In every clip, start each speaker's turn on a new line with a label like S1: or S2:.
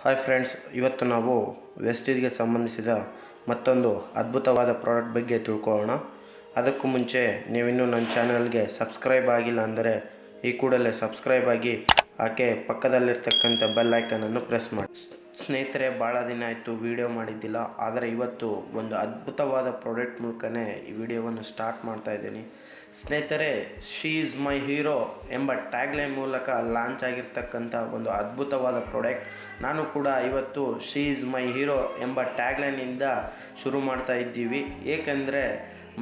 S1: Hi friends, ಇವತ್ತು ನಾವು ವೆಸ್ಟೀಜ್ಗೆ ಸಂಬಂಧಿಸಿದ ಮತ್ತೊಂದು ಅದ್ಭುತವಾದ ಪ್ರಾಡಕ್ಟ್ ಬಗ್ಗೆ ತಿಳ್ಕೊಳ್ಳೋಣ. ಅದಕ್ಕೂ ಮುಂಚೆ ನೀವಿನ್ನೂ ನನ್ನ ಚಾನಲ್ಗೆ ಸಬ್ಸ್ಕ್ರೈಬ್ ಆಗಿಲ್ಲ ಅಂದರೆ ಈ ಕೂಡಲೇ ಸಬ್ಸ್ಕ್ರೈಬ್ ಆಗಿ ಆಕೆ ಪಕ್ಕದಲ್ಲಿರ್ತಕ್ಕಂಥ ಬೆಲ್ ಐಕನನ್ನು ಪ್ರೆಸ್ ಮಾಡಿ. ಸ್ನೇಹಿತರೆ, ಭಾಳ ದಿನ ಆಯಿತು ವಿಡಿಯೋ ಮಾಡಿದ್ದಿಲ್ಲ, ಆದರೆ ಇವತ್ತು ಒಂದು ಅದ್ಭುತವಾದ ಪ್ರಾಡಕ್ಟ್ ಮೂಲಕನೇ ಈ ವಿಡಿಯೋವನ್ನು ಸ್ಟಾರ್ಟ್ ಮಾಡ್ತಾ ಇದ್ದೀನಿ. ಸ್ನೇಹಿತರೆ, ಶಿ ಈಸ್ ಮೈ ಹೀರೋ ಎಂಬ ಟ್ಯಾಗ್ಲೈನ್ ಮೂಲಕ ಲಾಂಚ್ ಆಗಿರ್ತಕ್ಕಂಥ ಒಂದು ಅದ್ಭುತವಾದ ಪ್ರಾಡಕ್ಟ್. ನಾನು ಕೂಡ ಇವತ್ತು ಶಿ ಈಸ್ ಮೈ ಹೀರೋ ಎಂಬ ಟ್ಯಾಗ್ಲೈನಿಂದ ಶುರು ಮಾಡ್ತಾ ಇದ್ದೀವಿ. ಏಕೆಂದರೆ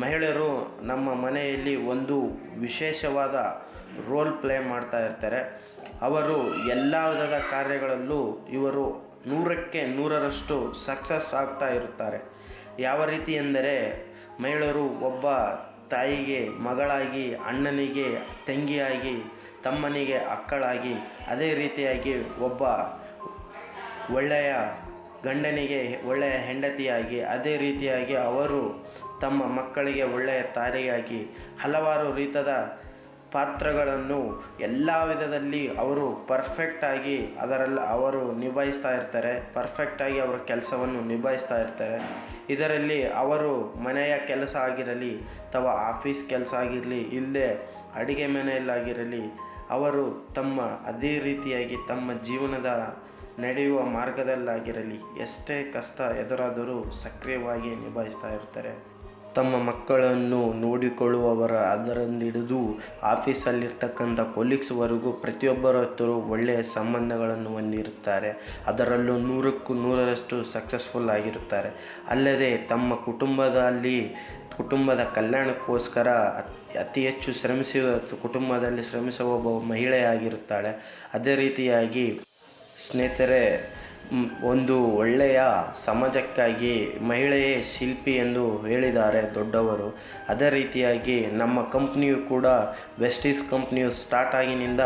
S1: ಮಹಿಳೆಯರು ನಮ್ಮ ಮನೆಯಲ್ಲಿ ಒಂದು ವಿಶೇಷವಾದ ರೋಲ್ ಪ್ಲೇ ಮಾಡ್ತಾ ಇರ್ತಾರೆ. ಅವರು ಎಲ್ಲ ವಿಧದ ಕಾರ್ಯಗಳಲ್ಲೂ ಇವರು 100ಕ್ಕೆ 100ರಷ್ಟು ಸಕ್ಸಸ್ ಆಗ್ತಾ ಇರುತ್ತಾರೆ. ಯಾವ ರೀತಿ ಎಂದರೆ, ಮಹಿಳೆಯರು ಒಬ್ಬ ತಾಯಿಗೆ ಮಗಳಾಗಿ, ಅಣ್ಣನಿಗೆ ತಂಗಿಯಾಗಿ, ತಮ್ಮನಿಗೆ ಅಕ್ಕಳಾಗಿ, ಅದೇ ರೀತಿಯಾಗಿ ಒಬ್ಬ ಒಳ್ಳೆಯ ಗಂಡನಿಗೆ ಒಳ್ಳೆಯ ಹೆಂಡತಿಯಾಗಿ, ಅದೇ ರೀತಿಯಾಗಿ ಅವರು ತಮ್ಮ ಮಕ್ಕಳಿಗೆ ಒಳ್ಳೆಯ ತಾಯಿಯಾಗಿ ಹಲವಾರು ರೀತಿಯ ಪಾತ್ರಗಳನ್ನು ಎಲ್ಲ ವಿಧದಲ್ಲಿ ಅವರು ಪರ್ಫೆಕ್ಟಾಗಿ ಅವರು ನಿಭಾಯಿಸ್ತಾ ಇರ್ತಾರೆ. ಪರ್ಫೆಕ್ಟಾಗಿ ಅವರ ಕೆಲಸವನ್ನು ನಿಭಾಯಿಸ್ತಾ ಇರ್ತಾರೆ. ಇದರಲ್ಲಿ ಅವರು ಮನೆಯ ಕೆಲಸ ಆಗಿರಲಿ ಅಥವಾ ಆಫೀಸ್ ಕೆಲಸ ಆಗಿರಲಿ, ಇಲ್ಲದೆ ಅಡುಗೆ ಮನೆಯಲ್ಲಾಗಿರಲಿ, ಅವರು ತಮ್ಮ ಅದೇ ರೀತಿಯಾಗಿ ತಮ್ಮ ಜೀವನದ ನಡೆಯುವ ಮಾರ್ಗದಲ್ಲಾಗಿರಲಿ ಎಷ್ಟೇ ಕಷ್ಟ ಎದುರಾದರೂ ಸಕ್ರಿಯವಾಗಿ ನಿಭಾಯಿಸ್ತಾ ಇರ್ತಾರೆ. ತಮ್ಮ ಮಕ್ಕಳನ್ನು ನೋಡಿಕೊಳ್ಳುವವರ ಅದರಿಂದಿಡಿದು ಆಫೀಸಲ್ಲಿರ್ತಕ್ಕಂಥ ಕೊಲೀಗ್ಸ್ವರೆಗೂ ಪ್ರತಿಯೊಬ್ಬರ ಹತ್ತಿರ ಒಳ್ಳೆಯ ಸಂಬಂಧಗಳನ್ನು ಹೊಂದಿರುತ್ತಾರೆ. ಅದರಲ್ಲೂ 100ಕ್ಕೂ 100ರಷ್ಟು ಸಕ್ಸಸ್ಫುಲ್ ಆಗಿರುತ್ತಾರೆ. ಅಲ್ಲದೆ ತಮ್ಮ ಕುಟುಂಬದ ಕಲ್ಯಾಣಕ್ಕೋಸ್ಕರ ಅತಿ ಹೆಚ್ಚು ಕುಟುಂಬದಲ್ಲಿ ಶ್ರಮಿಸುವ ಒಬ್ಬ ಮಹಿಳೆಯಾಗಿರುತ್ತಾಳೆ. ಅದೇ ರೀತಿಯಾಗಿ ಸ್ನೇಹಿತರೆ, ಒಂದು ಒಳ್ಳೆಯ ಸಮಾಜಕ್ಕಾಗಿ ಮಹಿಳೆಯೇ ಶಿಲ್ಪಿ ಎಂದು ಹೇಳಿದ್ದಾರೆ ದೊಡ್ಡವರು. ಅದೇ ರೀತಿಯಾಗಿ ನಮ್ಮ ಕಂಪ್ನಿಯು ಕೂಡ ವೆಸ್ಟೀಸ್ ಕಂಪ್ನಿಯು ಸ್ಟಾರ್ಟ್ ಆಗಿನಿಂದ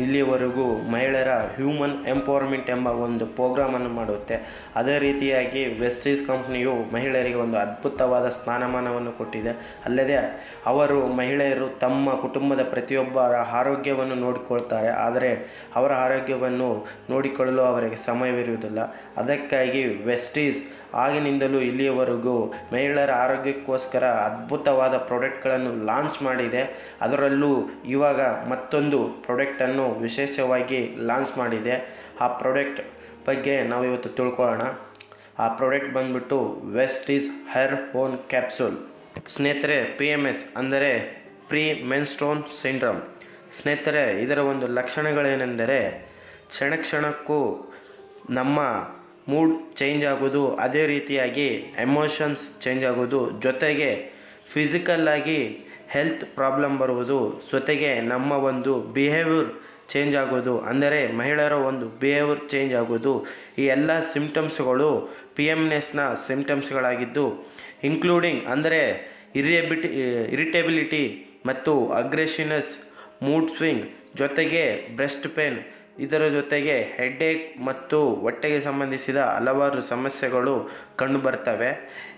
S1: ಇಲ್ಲಿವರೆಗೂ ಮಹಿಳೆಯರ ಹ್ಯೂಮನ್ ಎಂಪವರ್ಮೆಂಟ್ ಎಂಬ ಒಂದು ಪ್ರೋಗ್ರಾಮನ್ನು ಮಾಡುತ್ತೆ. ಅದೇ ರೀತಿಯಾಗಿ ವೆಸ್ಟೀಸ್ ಕಂಪ್ನಿಯು ಮಹಿಳೆಯರಿಗೆ ಒಂದು ಅದ್ಭುತವಾದ ಸ್ಥಾನಮಾನವನ್ನು ಕೊಟ್ಟಿದೆ. ಅಲ್ಲದೆ ಮಹಿಳೆಯರು ತಮ್ಮ ಕುಟುಂಬದ ಪ್ರತಿಯೊಬ್ಬರ ಆರೋಗ್ಯವನ್ನು ನೋಡಿಕೊಳ್ತಾರೆ. ಆದರೆ ಅವರ ಆರೋಗ್ಯವನ್ನು ನೋಡಿಕೊಳ್ಳಲು ಅವರಿಗೆ ಸಮಯವಿರುವುದಿಲ್ಲ. ಅದಕ್ಕಾಗಿ ವೆಸ್ಟೀಸ್ ಆಗಿನಿಂದಲೂ ಇಲ್ಲಿಯವರೆಗೂ ಮಹಿಳೆಯರ ಆರೋಗ್ಯಕ್ಕೋಸ್ಕರ ಅದ್ಭುತವಾದ ಪ್ರಾಡಕ್ಟ್ಗಳನ್ನು ಲಾಂಚ್ ಮಾಡಿದೆ. ಅದರಲ್ಲೂ ಇವಾಗ ಮತ್ತೊಂದು ಪ್ರಾಡಕ್ಟನ್ನು ವಿಶೇಷವಾಗಿ ಲಾಂಚ್ ಮಾಡಿದೆ. ಆ ಪ್ರಾಡಕ್ಟ್ ಬಗ್ಗೆ ನಾವು ಇವತ್ತು ತಿಳ್ಕೊಳ್ಳೋಣ. ಆ ಪ್ರಾಡಕ್ಟ್ ಬಂದ್ಬಿಟ್ಟು ವೆಸ್ಟೀಸ್ ಹೇರ್ ಓನ್ ಕ್ಯಾಪ್ಸೂಲ್. ಸ್ನೇಹಿತರೆ, PMS ಅಂದರೆ ಪ್ರೀ ಮೆನ್ಸ್ಟ್ರುಯಲ್ ಸಿಂಡ್ರೋಮ್. ಸ್ನೇಹಿತರೆ, ಇದರ ಒಂದು ಲಕ್ಷಣಗಳೇನೆಂದರೆ, ಕ್ಷಣಕ್ಕೂ ನಮ್ಮ ಮೂಡ್ ಚೇಂಜ್ ಆಗೋದು, ಅದೇ ರೀತಿಯಾಗಿ ಎಮೋಷನ್ಸ್ ಚೇಂಜ್ ಆಗೋದು, ಜೊತೆಗೆ ಫಿಸಿಕಲ್ಲಾಗಿ ಹೆಲ್ತ್ ಪ್ರಾಬ್ಲಮ್ ಬರುವುದು, ಜೊತೆಗೆ ನಮ್ಮ ಒಂದು ಬಿಹೇವಿಯರ್ ಚೇಂಜ್ ಆಗೋದು, ಅಂದರೆ ಮಹಿಳೆಯರ ಒಂದು ಬಿಹೇವಿಯರ್ ಚೇಂಜ್ ಆಗೋದು. ಈ ಎಲ್ಲ ಸಿಂಪ್ಟಮ್ಸ್ಗಳು PMSನ ಸಿಂಪ್ಟಮ್ಸ್ಗಳಾಗಿದ್ದು, ಇನ್ಕ್ಲೂಡಿಂಗ್ ಅಂದರೆ ಇರಿಟೇಬಿಲಿಟಿ ಮತ್ತು ಅಗ್ರೆಷನ್ನೆಸ್, ಮೂಡ್ ಸ್ವಿಂಗ್, ಜೊತೆಗೆ ಬ್ರೆಸ್ಟ್ ಪೇನ್, ಇದರ ಜೊತೆಗೆ ಹೆಡ್ಏಕ್ ಮತ್ತು ಹೊಟ್ಟೆಗೆ ಸಂಬಂಧಿಸಿದ ಹಲವಾರು ಸಮಸ್ಯೆಗಳು ಕಂಡುಬರ್ತವೆ.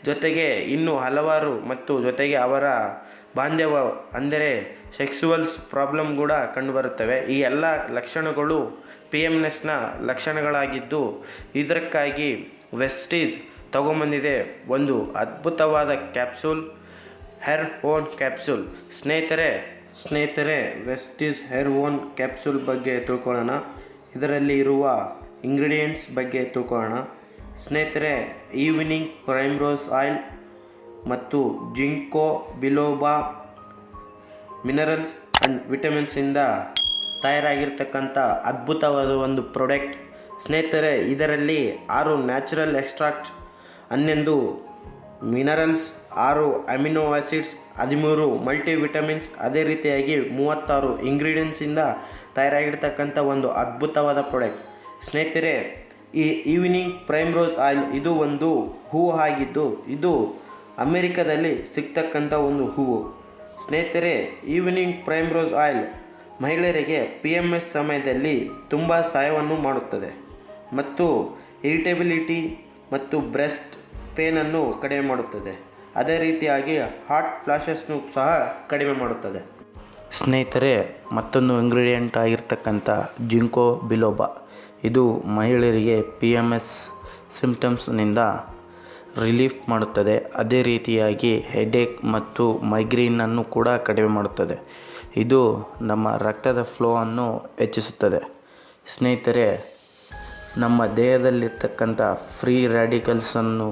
S1: ಜೊತೆಗೆ ಇನ್ನೂ ಹಲವಾರು ಮತ್ತು ಜೊತೆಗೆ ಅವರ ಬಾಂಧವ್ಯ ಅಂದರೆ ಸೆಕ್ಸುವಲ್ಸ್ ಪ್ರಾಬ್ಲಮ್ ಕೂಡ ಕಂಡುಬರುತ್ತವೆ. ಈ ಎಲ್ಲ ಲಕ್ಷಣಗಳು PMSನ ಲಕ್ಷಣಗಳಾಗಿದ್ದು, ಇದಕ್ಕಾಗಿ ವೆಸ್ಟೀಸ್ ತಗೊಂಬಂದಿದೆ ಒಂದು ಅದ್ಭುತವಾದ ಕ್ಯಾಪ್ಸೂಲ್, ಹೇರ್ ಓನ್ ಕ್ಯಾಪ್ಸೂಲ್. ಸ್ನೇಹಿತರೆ, ವೆಸ್ಟೀಸ್ ಹೇರ್ ಓನ್ ಕ್ಯಾಪ್ಸೂಲ್ ಬಗ್ಗೆ ತಿಳ್ಕೊಳ್ಳೋಣ. ಇದರಲ್ಲಿ ಇರುವ ಇಂಗ್ರೀಡಿಯೆಂಟ್ಸ್ ಬಗ್ಗೆ ತಿಳ್ಕೊಳ್ಳೋಣ. ಸ್ನೇಹಿತರೆ, ಈವ್ನಿಂಗ್ ಪ್ರೈಮ್ರೋಸ್ ಆಯಿಲ್ ಮತ್ತು ಜಿಂಕೋ ಬಿಲೋಬಾ ಮಿನರಲ್ಸ್ ಆ್ಯಂಡ್ ವಿಟಮಿನ್ಸಿಂದ ತಯಾರಾಗಿರ್ತಕ್ಕಂಥ ಅದ್ಭುತವಾದ ಒಂದು ಪ್ರಾಡಕ್ಟ್. ಸ್ನೇಹಿತರೆ, ಇದರಲ್ಲಿ 6 natural extract, 11 minerals, 6 amino acids, 13 multivitamins, ಅದೇ ರೀತಿಯಾಗಿ 36 ಇಂಗ್ರೀಡಿಯೆಂಟ್ಸಿಂದ ತಯಾರಾಗಿರ್ತಕ್ಕಂಥ ಒಂದು ಅದ್ಭುತವಾದ ಪ್ರಾಡಕ್ಟ್. ಸ್ನೇಹಿತರೆ, ಈ ಈವ್ನಿಂಗ್ ಪ್ರೈಮ್ರೋಸ್ ಆಯಿಲ್ ಇದು ಒಂದು ಹೂವು ಆಗಿದ್ದು, ಇದು ಅಮೆರಿಕದಲ್ಲಿ ಸಿಗ್ತಕ್ಕಂಥ ಒಂದು ಹೂವು. ಸ್ನೇಹಿತರೆ, ಈವ್ನಿಂಗ್ ಪ್ರೈಮ್ರೋಸ್ ಆಯಿಲ್ ಮಹಿಳೆಯರಿಗೆ PMS ಸಮಯದಲ್ಲಿ ತುಂಬ ಸಹಾಯವನ್ನು ಮಾಡುತ್ತದೆ ಮತ್ತು ಇರಿಟೇಬಿಲಿಟಿ ಮತ್ತು ಬ್ರೆಸ್ಟ್ ಪೇನನ್ನು ಕಡಿಮೆ ಮಾಡುತ್ತದೆ. ಅದೇ ರೀತಿಯಾಗಿ ಹಾಟ್ ಫ್ಲಾಶಸ್ನು ಸಹ ಕಡಿಮೆ ಮಾಡುತ್ತದೆ. ಸ್ನೇಹಿತರೆ, ಮತ್ತೊಂದು ಇಂಗ್ರೀಡಿಯೆಂಟ್ ಆಗಿರ್ತಕ್ಕಂಥ ಜಿಂಕೋ ಬಿಲೋಬಾ,
S2: ಇದು ಮಹಿಳೆಯರಿಗೆ PMS ಸಿಂಪ್ಟಮ್ಸ್ನಿಂದ ರಿಲೀಫ್ ಮಾಡುತ್ತದೆ. ಅದೇ ರೀತಿಯಾಗಿ ಹೆಡೇಕ್ ಮತ್ತು ಮೈಗ್ರೇನನ್ನು ಕೂಡ ಕಡಿಮೆ ಮಾಡುತ್ತದೆ. ಇದು ನಮ್ಮ ರಕ್ತದ ಫ್ಲೋವನ್ನು ಹೆಚ್ಚಿಸುತ್ತದೆ. ಸ್ನೇಹಿತರೆ, ನಮ್ಮ ದೇಹದಲ್ಲಿರ್ತಕ್ಕಂಥ ಫ್ರೀ ರ್ಯಾಡಿಕಲ್ಸನ್ನು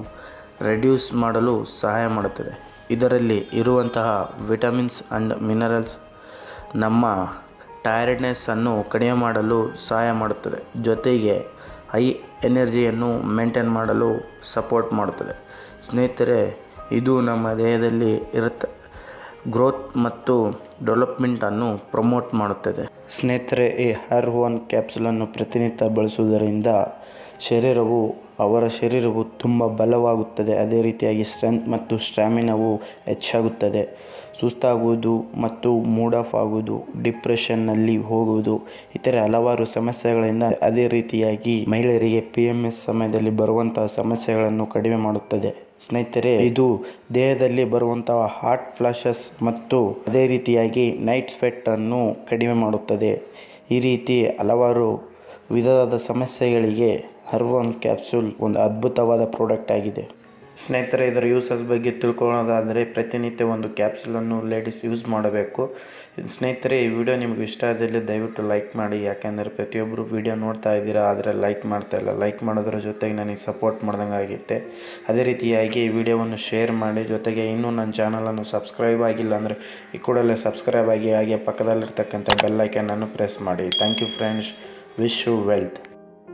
S2: ರೆಡ್ಯೂಸ್ ಮಾಡಲು ಸಹಾಯ ಮಾಡುತ್ತದೆ. ಇದರಲ್ಲಿ ಇರುವಂತಹ ವಿಟಮಿನ್ಸ್ ಆ್ಯಂಡ್ ಮಿನರಲ್ಸ್ ನಮ್ಮ ಟಯರ್ಡ್ನೆಸ್ಸನ್ನು ಕಡಿಮೆ ಮಾಡಲು ಸಹಾಯ ಮಾಡುತ್ತದೆ. ಜೊತೆಗೆ ಹೈ ಎನರ್ಜಿಯನ್ನು ಮೇಂಟೈನ್ ಮಾಡಲು ಸಪೋರ್ಟ್ ಮಾಡುತ್ತದೆ. ಸ್ನೇಹಿತರೆ, ಇದು ನಮ್ಮ ದೇಹದಲ್ಲಿ ಗ್ರೋತ್ ಮತ್ತು ಡೆವಲಪ್ಮೆಂಟನ್ನು ಪ್ರಮೋಟ್ ಮಾಡುತ್ತದೆ. ಸ್ನೇಹಿತರೆ, ಈ R1 ಕ್ಯಾಪ್ಸುಲನ್ನು ಪ್ರತಿನಿತ್ಯ ಬಳಸುವುದರಿಂದ ಅವರ ಶರೀರವು ತುಂಬ ಬಲವಾಗುತ್ತದೆ. ಅದೇ ರೀತಿಯಾಗಿ ಸ್ಟ್ರೆಂತ್ ಮತ್ತು ಸ್ಟ್ಯಾಮಿನಾವು ಹೆಚ್ಚಾಗುತ್ತದೆ. ಸುಸ್ತಾಗುವುದು ಮತ್ತು ಮೂಡ್ ಆಫ್ ಆಗುವುದು, ಡಿಪ್ರೆಷನ್ನಲ್ಲಿ ಹೋಗುವುದು, ಇತರೆ ಹಲವಾರು ಸಮಸ್ಯೆಗಳಿಂದ, ಅದೇ ರೀತಿಯಾಗಿ ಮಹಿಳೆಯರಿಗೆ PMS ಸಮಯದಲ್ಲಿ ಬರುವಂತಹ ಸಮಸ್ಯೆಗಳನ್ನು ಕಡಿಮೆ ಮಾಡುತ್ತದೆ. ಸ್ನೇಹಿತರೆ, ಇದು ದೇಹದಲ್ಲಿ ಬರುವಂತಹ ಹಾಟ್ ಫ್ಲಾಶಸ್ ಮತ್ತು ಅದೇ ರೀತಿಯಾಗಿ ನೈಟ್ ಸ್ವೆಟ್ಟನ್ನು ಕಡಿಮೆ ಮಾಡುತ್ತದೆ. ಈ ರೀತಿ ಹಲವಾರು ವಿಧವಾದ ಸಮಸ್ಯೆಗಳಿಗೆ R1 ಕ್ಯಾಪ್ಸೂಲ್ ಒಂದು ಅದ್ಭುತವಾದ ಪ್ರಾಡಕ್ಟ್ ಆಗಿದೆ. ಸ್ನೇಹಿತರೆ, ಇದರ ಯೂಸಸ್ ಬಗ್ಗೆ ತಿಳ್ಕೊಳ್ಳೋದಾದರೆ ಪ್ರತಿನಿತ್ಯ ಒಂದು ಕ್ಯಾಪ್ಸೂಲನ್ನು ಲೇಡೀಸ್ ಯೂಸ್ ಮಾಡಬೇಕು. ಸ್ನೇಹಿತರೆ, ಈ ವಿಡಿಯೋ ನಿಮಗೆ ಇಷ್ಟ ಆದಲ್ಲಿ ದಯವಿಟ್ಟು ಲೈಕ್ ಮಾಡಿ. ಯಾಕೆಂದರೆ ಪ್ರತಿಯೊಬ್ಬರು ವಿಡಿಯೋ ನೋಡ್ತಾ ಇದ್ದೀರಾ, ಆದರೆ ಲೈಕ್ ಮಾಡ್ತಾಯಿಲ್ಲ. ಲೈಕ್ ಮಾಡೋದ್ರ ಜೊತೆಗೆ ನನಗೆ ಸಪೋರ್ಟ್ ಮಾಡ್ದಂಗೆ ಆಗುತ್ತೆ. ಅದೇ ರೀತಿಯಾಗಿ ಈ ವಿಡಿಯೋವನ್ನು ಶೇರ್ ಮಾಡಿ. ಜೊತೆಗೆ ಇನ್ನೂ ನನ್ನ ಚಾನಲನ್ನು ಸಬ್ಸ್ಕ್ರೈಬ್ ಆಗಿಲ್ಲ ಅಂದರೆ ಈ ಕೂಡಲೇ ಸಬ್ಸ್ಕ್ರೈಬ್ ಆಗಿ, ಹಾಗೆ ಪಕ್ಕದಲ್ಲಿರ್ತಕ್ಕಂಥ ಬೆಲ್ ಐಕನನ್ನು ಪ್ರೆಸ್ ಮಾಡಿ. Thank you friends. Wish you wealth.